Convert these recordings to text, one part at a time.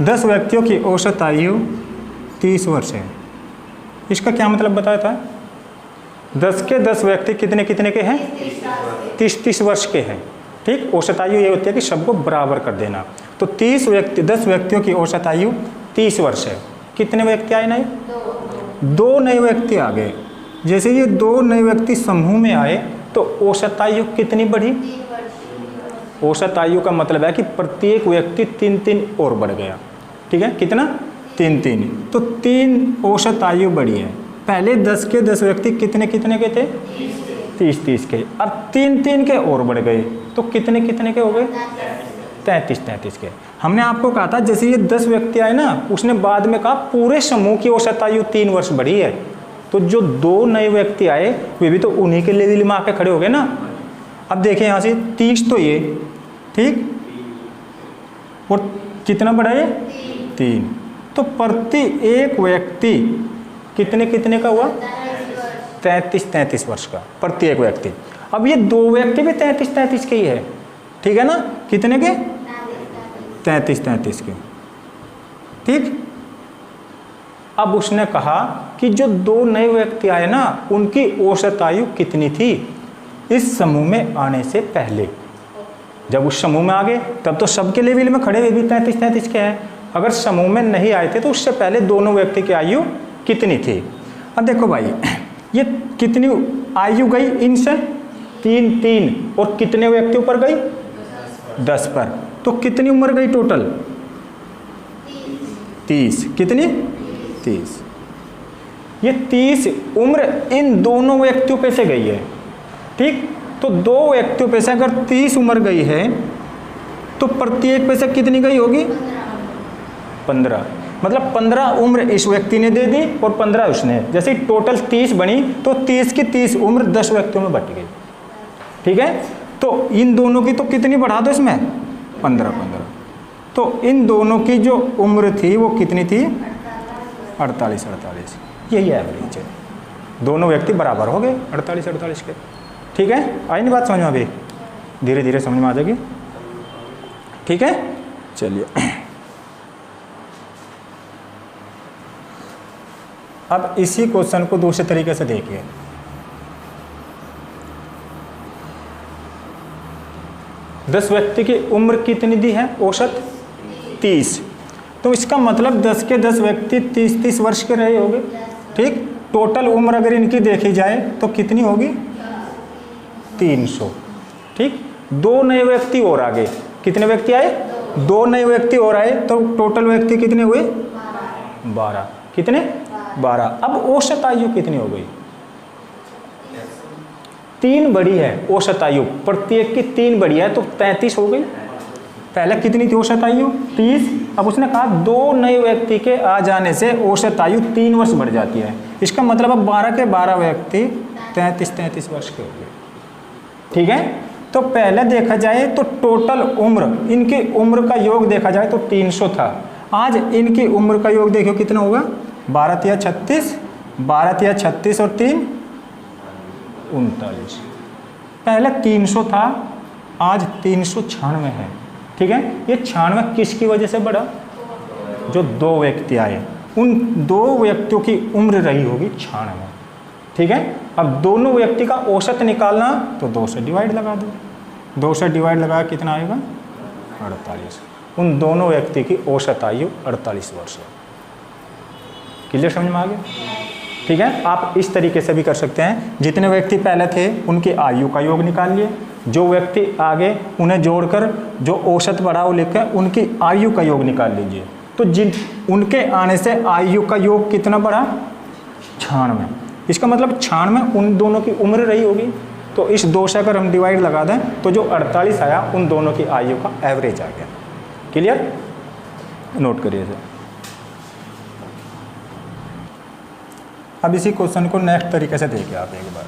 10 व्यक्तियों की औसत आयु 30 वर्ष है। इसका क्या मतलब बताया था? 10 के 10 व्यक्ति कितने कितने के हैं? 30 वर्ष के हैं। ठीक, औसत आयु ये होती है कि सबको बराबर कर देना। तो 10 व्यक्तियों की औसत आयु 30 वर्ष है। कितने व्यक्ति आए नए? 2 नए व्यक्ति आ गए। जैसे ये 2 नए व्यक्ति समूह में आए तो औसत आयु कितनी बढ़ी? औसत आयु का मतलब है कि प्रत्येक व्यक्ति 3 और बढ़ गया। ठीक है, कितना? 3। तो 3 औसत आयु बढ़ी है। पहले 10 के 10 व्यक्ति कितने कितने के थे? 30 के। अब 3 के और बढ़ गए तो कितने कितने के हो गए? 33 के। हमने आपको कहा था जैसे ये 10 व्यक्ति आए ना, उसने बाद में कहा पूरे समूह की औसत आयु 3 वर्ष बढ़ी है। तो जो 2 नए व्यक्ति आए वे भी तो उन्हीं के लेवल में आके खड़े हो गए ना। अब देखें यहाँ से 30 तो ये, ठीक, और कितना बढ़ा ये? 3। तो प्रति एक व्यक्ति कितने कितने का हुआ? 33 वर्ष का प्रति एक व्यक्ति। अब ये 2 व्यक्ति भी 33 के ही है। ठीक है ना? कितने के? 33 के। ठीक। अब उसने कहा कि जो 2 नए व्यक्ति आए ना, उनकी औसत आयु कितनी थी इस समूह में आने से पहले? जब उस समूह में आ गए तब तो सबके लेवल में खड़े हुए भी 33 के हैं। अगर समूह में नहीं आए थे तो उससे पहले दोनों व्यक्ति की आयु कितनी थी? अब देखो भाई, ये कितनी आयु गई इनसे? 3 और कितने व्यक्ति ऊपर गई? 10 पर। तो कितनी उम्र गई टोटल? 30। कितनी? 30। ये 30 उम्र इन दोनों व्यक्तियों पे से गई है। ठीक, तो 2 व्यक्तियों पे से अगर 30 उम्र गई है तो प्रत्येक पे से कितनी गई होगी? 15। मतलब 15 उम्र इस व्यक्ति ने दे दी और 15 उसने। जैसे टोटल 30 बनी तो 30 की 30 उम्र 10 व्यक्तियों में बट गई। ठीक है, तो इन दोनों की तो कितनी बढ़ा दो इसमें? 15। तो इन दोनों की जो उम्र थी वो कितनी थी? 48। यही एवरेज है। दोनों व्यक्ति बराबर हो गए 48 के। ठीक है, आई नहीं बात समझ में? अभी धीरे धीरे समझ में आ जाएगी। ठीक है, चलिए अब इसी क्वेश्चन को दूसरे तरीके से देखिए। दस व्यक्ति की उम्र कितनी दी है औसत? 30। तो इसका मतलब 10 के 10 व्यक्ति 30 वर्ष के रहे होंगे। ठीक, टोटल उम्र अगर इनकी देखी जाए तो कितनी होगी? 300। ठीक, 2 नए व्यक्ति और आ गए। कितने व्यक्ति आए? 2 नए व्यक्ति और आए तो टोटल व्यक्ति कितने हुए? 12। कितने? 12। अब औसत आयु कितनी हो गई? 3 बढ़ी है औसत आयु, प्रत्येक की 3 बढ़ी है तो 33 हो गई। पहले कितनी थी औसत आयु? 30। अब उसने कहा 2 नए व्यक्ति के आ जाने से औसत आयु 3 वर्ष बढ़ जाती है। इसका मतलब अब 12 के 12 व्यक्ति 33 वर्ष के हो गए। ठीक है, तो पहले देखा जाए तो टोटल उम्र, इनकी उम्र का योग देखा जाए तो 300 था। आज इनकी उम्र का योग देखो कितना होगा? 12 या 36, 12 या 36 और 3 39। पहले 300 था, आज 396 है। ठीक है, ये 96 किसकी वजह से बढ़ा? जो 2 व्यक्ति आए, उन 2 व्यक्तियों की उम्र रही होगी 96। ठीक है, अब दोनों व्यक्ति का औसत निकालना तो 2 से डिवाइड लगा दो। 2 से डिवाइड लगा कितना आएगा? 48। उन दोनों व्यक्ति की औसत आयु 48 वर्ष है। क्लियर, समझ में आ गया? ठीक है, आप इस तरीके से भी कर सकते हैं। जितने व्यक्ति पहले थे उनकी आयु का योग निकाल लिए, जो व्यक्ति आगे उन्हें जोड़कर जो औसत बढ़ा वो लिखकर उनकी आयु का योग निकाल लीजिए। तो जिन उनके आने से आयु का योग कितना बढ़ा? 96। इसका मतलब 96 उन दोनों की उम्र रही होगी। तो इस 2 से अगर हम डिवाइड लगा दें तो जो 48 आया उन दोनों की आयु का एवरेज आ गया। क्लियर, नोट करिए सर। अब इसी क्वेश्चन को नेक्स्ट तरीके से देखिए आप एक बार।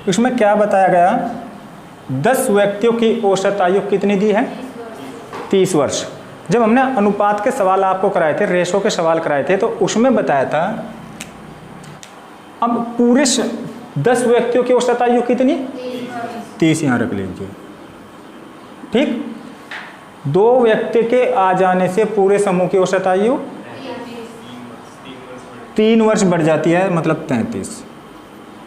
इसमें क्या बताया गया? 10 व्यक्तियों की औसत आयु कितनी दी है? 30 वर्ष। जब हमने अनुपात के सवाल आपको कराए थे, रेशो के सवाल कराए थे, तो उसमें बताया था अब पूरे 10 व्यक्तियों की औसत आयु कितनी? 30 यहाँ रख लीजिए। ठीक। 2 व्यक्ति के आ जाने से पूरे समूह की औसत आयु 3 वर्ष बढ़ जाती है, मतलब 33।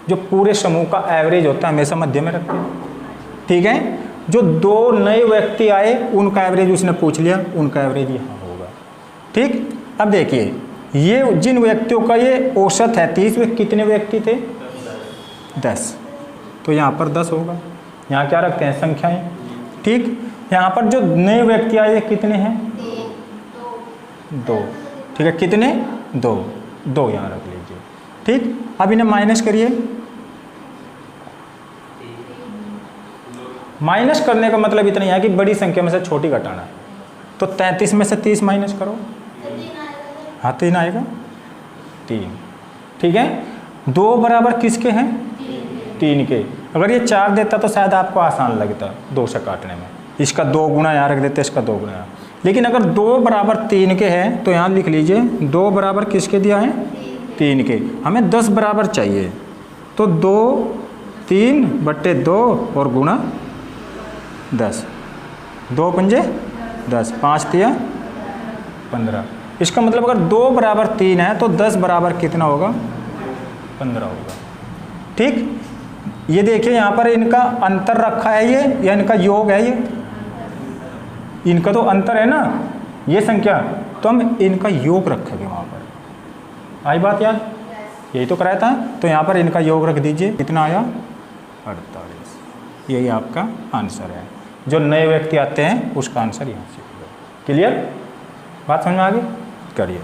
जो पूरे समूह का एवरेज होता है हमेशा मध्य में रखते हैं, ठीक है। जो 2 नए व्यक्ति आए उनका एवरेज उसने पूछ लिया, उनका एवरेज यहाँ होगा, ठीक। अब देखिए ये जिन व्यक्तियों का ये औसत है 30, वे कितने व्यक्ति थे? 10। तो यहाँ पर 10 होगा। यहाँ क्या रखते हैं? संख्याएं, ठीक। यहाँ पर जो नए व्यक्ति आए कितने हैं? 2, ठीक है। कितने? 2 यहाँ रख लीजिए, ठीक। अब इन्हें माइनस करिए। माइनस करने का मतलब इतना ही है कि बड़ी संख्या में से छोटी घटाना है। तो 33 में से 30 माइनस करो, हाँ 3 आएगा, 3, ठीक है। 2 बराबर किसके हैं? 3 के। अगर ये 4 देता तो शायद आपको आसान लगता 2 से काटने में, इसका 2 गुना यहाँ रख देते, इसका 2 गुना यहाँ। लेकिन अगर 2 बराबर 3 के हैं तो यहाँ लिख लीजिए 2 बराबर किसके दिया है? 3 के। हमें 10 बराबर चाहिए, तो 2 3 बट्टे 2 और गुणा 10, 2 पंजे 10, 5 तिया 15। इसका मतलब अगर 2 बराबर 3 है तो 10 बराबर कितना होगा? 15 होगा, ठीक। ये देखिए यहाँ पर इनका अंतर रखा है ये, या इनका योग है ये? इनका तो अंतर है ना, ये संख्या, तो हम इनका योग रखेंगे वहाँ पर। आई बात याद? यही तो कराया था। तो यहाँ पर इनका योग रख दीजिए, कितना आया? 48। यही आपका आंसर है। जो नए व्यक्ति आते हैं उसका आंसर यहाँ से होगा। क्लियर? बात समझ में आ गई? करिए।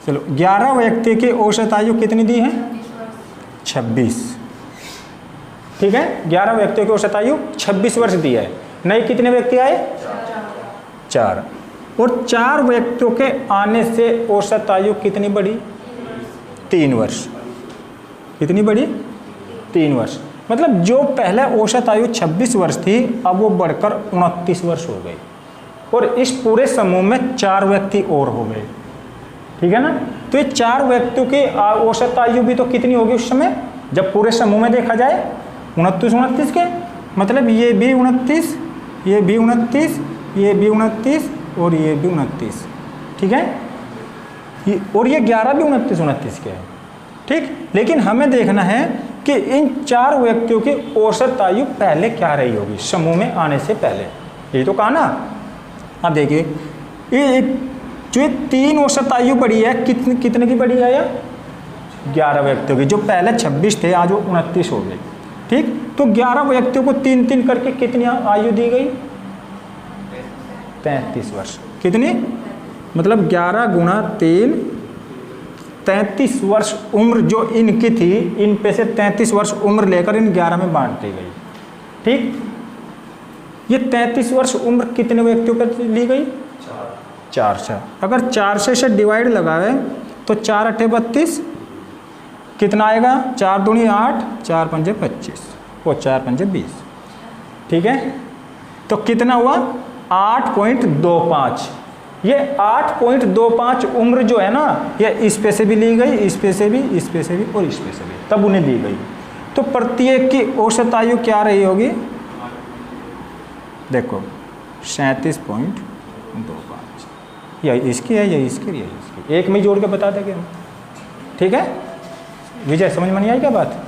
चलो 11 व्यक्ति की औसत आयु कितनी दी है? 26, ठीक है। 11 व्यक्तियों की औसत आयु 26 वर्ष दी है। नए कितने व्यक्ति आए? 4। और 4 व्यक्तियों के आने से औसत आयु कितनी बढ़ी? 3 वर्ष। कितनी बढ़ी? 3 वर्ष। मतलब जो पहले औसत आयु 26 वर्ष थी अब वो बढ़कर 29 वर्ष हो गई, और इस पूरे समूह में 4 व्यक्ति और हो गए, ठीक है ना। तो ये 4 व्यक्तियों की औसत आयु भी तो कितनी होगी उस समय, जब पूरे समूह में देखा जाए? 29 के। मतलब ये भी 29, ये भी 29, ये भी 29 और ये भी 29, ठीक है। और ये 11 भी 29 के हैं, ठीक। लेकिन हमें देखना है कि इन 4 व्यक्तियों की औसत आयु पहले क्या रही होगी समूह में आने से पहले। यही तो कहा ना। अब देखिए ये जो 3 औसत आयु बढ़ी है, कितने की बढ़ी है? या 11 व्यक्तियों की। जो पहले 26 थे आज वो 29 हो गए, ठीक। तो 11 व्यक्तियों को 3 करके कितनी आयु दी गई? 33 वर्ष। कितनी? मतलब 11 गुणा 3, 33 वर्ष उम्र जो इनकी थी, इन पे से 33 वर्ष उम्र लेकर इन 11 में बांट दी गई, ठीक। ये 33 वर्ष उम्र कितने व्यक्तियों पर ली गई? 4 से। अगर 4 से डिवाइड लगाए तो 4 8 32, कितना आएगा? 4 दूनी 8, 4 पंजे 25 और 4 पंजे 20, ठीक है। तो कितना हुआ? 8.25। ये 8.25 उम्र जो है ना, ये इस पे से भी ली गई, इस पे से भी, इस पे से भी और इस पे से भी, तब उन्हें दी गई। तो प्रत्येक की औसत आयु क्या रही होगी? देखो 37.25। यही इसकी है, यही इसकी, यही इसकी। एक में जोड़ के बता देंगे हम, ठीक है। विजय समझ में नहीं आई क्या बात?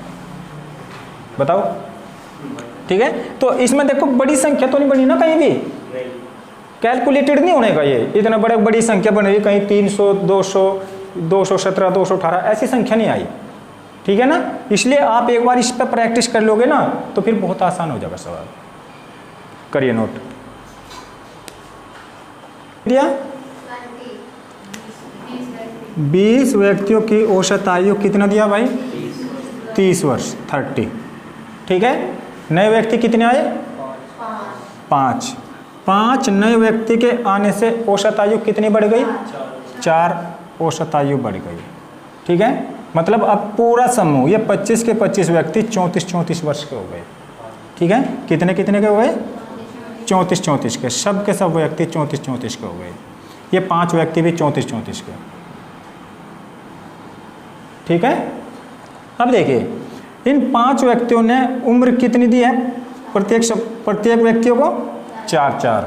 बताओ, ठीक है। तो इसमें देखो बड़ी संख्या तो नहीं बनी ना कहीं भी, कैलकुलेटेड नहीं होने का। ये इतना बड़ी संख्या बन रही, कहीं 300 200 217 218 ऐसी संख्या नहीं आई, ठीक है ना। इसलिए आप एक बार इस पर प्रैक्टिस कर लोगे ना तो फिर बहुत आसान हो जाएगा सवाल। करिए नोट। दिया 20 व्यक्तियों की औसत आयु कितना दिया भाई? 30 वर्ष, 30, ठीक है। नए व्यक्ति कितने आए? 5 नए व्यक्ति के आने से औसत आयु कितनी बढ़ गई? 4 औसत आयु बढ़ गई, ठीक है। मतलब अब पूरा समूह ये 25 के 25 व्यक्ति 34 वर्ष के हो गए, ठीक है। कितने के हो गए? 34 के। सब के सब व्यक्ति 34 के हो गए। ये 5 व्यक्ति भी 34 के। ठीक है। अब देखिए इन 5 व्यक्तियों ने उम्र कितनी दी है, प्रत्येक व्यक्तियों को 4-4,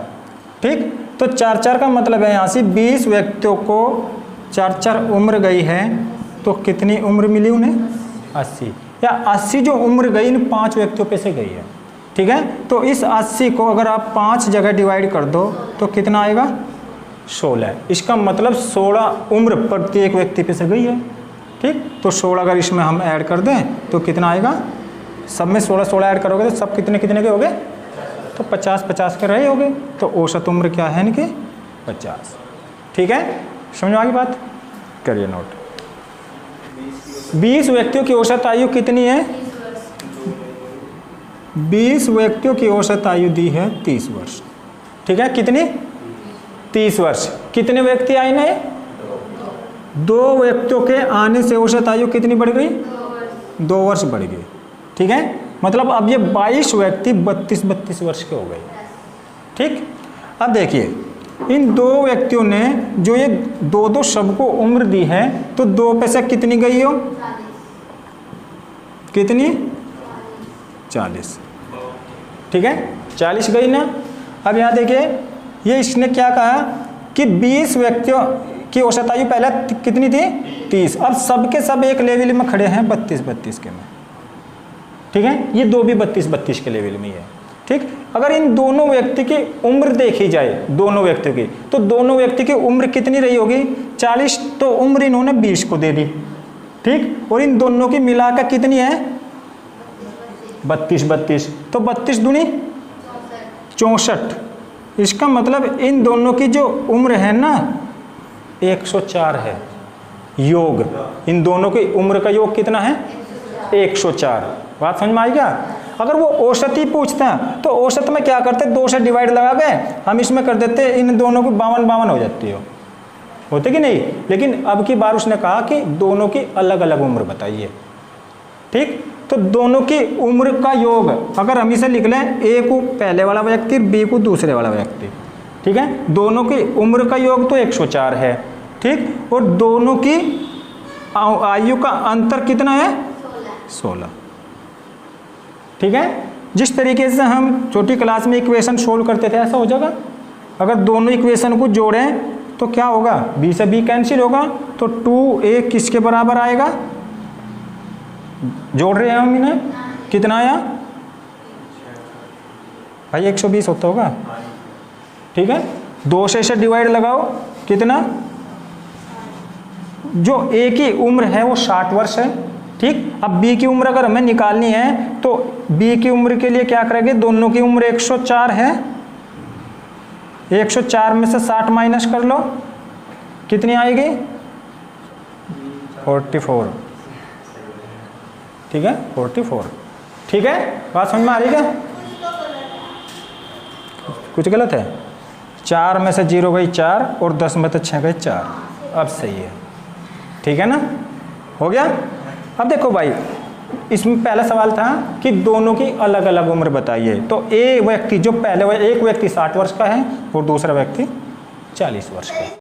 ठीक। तो 4-4 का मतलब है यहाँ से 20 व्यक्तियों को 4-4 उम्र गई है, तो कितनी उम्र मिली उन्हें, 80, या 80 जो उम्र गई इन 5 व्यक्तियों पे से गई है, ठीक है। तो इस 80 को अगर आप 5 जगह डिवाइड कर दो तो कितना आएगा, 16। इसका मतलब 16 उम्र प्रत्येक व्यक्ति पे से गई है, ठीक। तो 16 अगर इसमें हम ऐड कर दें तो कितना आएगा, सब में 16-16 ऐड करोगे तो सब कितने कितने के हो गए, तो 50-50 के रहे होगे। तो औसत उम्र क्या है इनकी, 50, ठीक है। समझ आ गई बात, करिए नोट। 20 व्यक्तियों की औसत आयु कितनी है, 20 व्यक्तियों की औसत आयु दी है 30 वर्ष, ठीक है। कितनी, 30 वर्ष। कितने व्यक्ति आए नए, 2 व्यक्तियों के आने से औसत आयु कितनी बढ़ गई, 2 वर्ष बढ़ गई, ठीक है। मतलब अब ये 22 व्यक्ति 32 वर्ष के हो गए, ठीक। अब देखिए इन 2 व्यक्तियों ने जो ये 2 सबको उम्र दी है, तो 2 पे से कितनी गई हो, कितनी, 40, ठीक है, 40 गई ना। अब यहाँ देखिए ये इसने क्या कहा कि 20 व्यक्तियों की औसत आयु पहले कितनी थी, 30। अब सबके सब एक लेवल में खड़े हैं 32 के में, ठीक है। ये 2 भी 32 के लेवल में ही है, ठीक। अगर इन दोनों व्यक्ति की उम्र देखी जाए, दोनों व्यक्तियों की, तो दोनों व्यक्ति की उम्र कितनी रही होगी, 40। तो उम्र इन्होंने 20 को दे दी, ठीक। और इन दोनों की मिलाकर कितनी है, 32। तो 32 दूनी 64। इसका मतलब इन दोनों की जो उम्र है ना 104 है, योग इन दोनों की उम्र का योग कितना है, 104। बात समझ में आई क्या। अगर वो औसत ही पूछता तो औसत में क्या करते, 2 से डिवाइड लगा के हम इसमें कर देते, इन दोनों की 52 हो जाती होते कि नहीं। लेकिन अब की बार उसने कहा कि दोनों की अलग अलग उम्र बताइए, ठीक। तो दोनों की उम्र का योग अगर हम इसे लिख लें, ए को पहले वाला व्यक्ति, बी को दूसरे वाला व्यक्ति, ठीक है। दोनों की उम्र का योग तो 104 है, ठीक। और दोनों की आयु का अंतर कितना है, 16, ठीक है। जिस तरीके से हम छोटी क्लास में इक्वेशन सोल्व करते थे ऐसा हो जाएगा। अगर दोनों इक्वेशन को जोड़ें तो क्या होगा, बी से बी कैंसिल होगा, तो 2a किसके बराबर आएगा, जोड़ रहे हैं हम इन्हें, कितना आया भाई, 120 होता होगा, ठीक है। 2 से इसे डिवाइड लगाओ, कितना, जो a की उम्र है वो 60 वर्ष है, ठीक। अब b की उम्र अगर हमें निकालनी है तो b की उम्र के लिए क्या करेंगे, दोनों की उम्र 104 है, 104 में से 60 माइनस कर लो, कितनी आएगी, 44, ठीक है, 44, ठीक है। बात समझ में आ रही क्या, कुछ गलत है, 4 में से 0 गई 4 और 10 में से 6 गई 4, अब सही है, ठीक है ना, हो गया। अब देखो भाई इसमें पहला सवाल था कि दोनों की अलग अलग उम्र बताइए, तो एक व्यक्ति जो पहले एक व्यक्ति 60 वर्ष का है और दूसरा व्यक्ति 40 वर्ष का है।